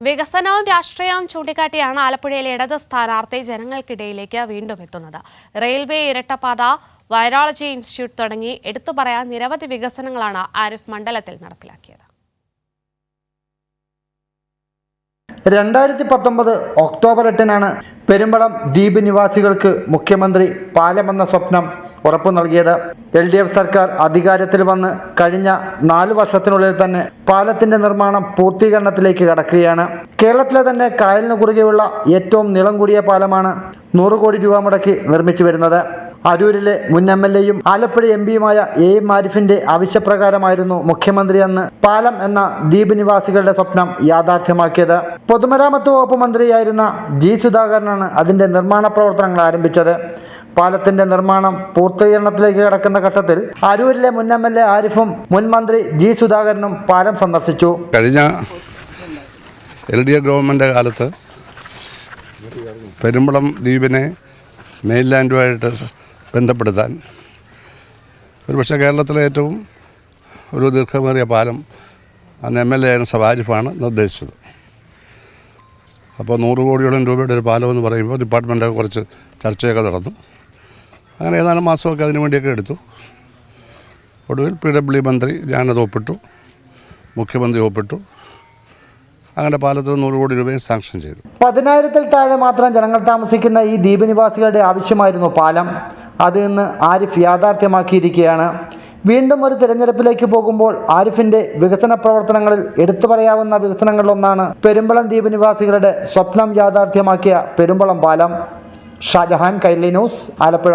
വികസനവും രാഷ്ട്രീയവും ചൂണ്ടിക്കാട്ടിയാണ് ആലപ്പുഴയിലെ ഇടത് സ്ഥാനാർത്ഥി ജനങ്ങൾക്കിടയിലേക്ക് വീണ്ടും എത്തുന്നത്. റെയിൽവേ ഇരട്ടപ്പാത, വൈറോളജി ഇൻസ്റ്റിറ്റ്യൂട്ട് തുടങ്ങി എടുത്തു പറയാൻ നിരവധി വികസനങ്ങളാണ് ആരിഫ് മണ്ഡലത്തിൽ നടപ്പിലാക്കിയത്. 2019 ഒക്ടോബർ 8-നാണ് പെരുമ്പളം ദ്വീപ് നിവാസികൾക്ക് മുഖ്യമന്ത്രി പാലമെന്ന സ്വപ്നം ഉറപ്പു നൽകിയത്. LDF സർക്കാർ അധികാരത്തിൽ വന്ന് കഴിഞ്ഞ 4 വർഷത്തിനുള്ളിൽ തന്നെ പാലത്തിന്റെ നിർമ്മാണം പൂർത്തീകരണത്തിലേക്ക് കടക്കുകയാണ്. കേരളത്തിലെ തന്നെ കായലിന് കുറുകെയുള്ള ഏറ്റവും നീളം കൂടിയ പാലമാണ് 100 കോടി രൂപ മുടക്കി നിർമ്മിച്ചു വരുന്നത്. അരൂരിലെ മുൻ MLA-യും ആലപ്പുഴ MP-യുമായ AM ആരിഫിന്റെ ആവശ്യപ്രകാരമായിരുന്നു മുഖ്യമന്ത്രി അന്ന് പാലം എന്ന ദ്വീപ് നിവാസികളുടെ സ്വപ്നം യാഥാർത്ഥ്യമാക്കിയത്. പൊതുമരാമത്ത് വകുപ്പ് മന്ത്രിയായിരുന്ന G. സുധാകരനാണ് അതിന്റെ നിർമ്മാണ പ്രവർത്തനങ്ങൾ ആരംഭിച്ചത്. പാലത്തിന്റെ നിർമ്മാണം പൂർത്തീകരണത്തിലേക്ക് കടക്കുന്ന ഘട്ടത്തിൽ അരൂരിലെ മുൻ MLA ആരിഫും മുൻ മന്ത്രി G. സുധാകരനും പാലം സന്ദർശിച്ചു. കഴിഞ്ഞ LDF ഗവൺമെന്റ് കാലത്ത് പെരുമ്പളം ദ്വീപിനെ മെയിൻലാൻഡുമായിട്ട് ബന്ധപ്പെടുത്താൻ ഒരുപക്ഷെ കേരളത്തിലെ ഏറ്റവും ഒരു ദീർഘമേറിയ പാലം അന്ന് MLA ആയിരുന്ന സവാരിഫാണ് നിർദ്ദേശിച്ചത്. അപ്പോൾ 100 കോടിയോളം രൂപയുടെ ഒരു പാലം എന്ന് പറയുമ്പോൾ ഡിപ്പാർട്ട്മെൻറ്റൊക്കെ കുറച്ച് ചർച്ചയൊക്കെ നടന്നു. അങ്ങനെ ഏതാനും മാസമൊക്കെ അതിനു വേണ്ടിയൊക്കെ എടുത്തു. ഒടുവിൽ PW മന്ത്രി ഞാനത് ഒപ്പിട്ടു, മുഖ്യമന്ത്രി ഒപ്പിട്ടു. അങ്ങനെ പാലത്തിന് 100 കോടി രൂപയും സാങ്ഷൻ ചെയ്തു. 10,000-ൽ താഴെ മാത്രം ജനങ്ങൾ താമസിക്കുന്ന ഈ ദ്വീപ് നിവാസികളുടെ ആവശ്യമായിരുന്നു പാലം. അത് ഇന്ന് ആരിഫ് യാഥാർത്ഥ്യമാക്കിയിരിക്കുകയാണ്. വീണ്ടും ഒരു തിരഞ്ഞെടുപ്പിലേക്ക് പോകുമ്പോൾ ആരിഫിന്റെ വികസന പ്രവർത്തനങ്ങളിൽ എടുത്തു പറയാവുന്ന വികസനങ്ങളിലൊന്നാണ് പെരുമ്പളം ദ്വീപ് നിവാസികളുടെ സ്വപ്നം യാഥാർത്ഥ്യമാക്കിയ പെരുമ്പളം പാലം. ഷാജഹാൻ, കൈരളി ന്യൂസ്, ആലപ്പുഴ.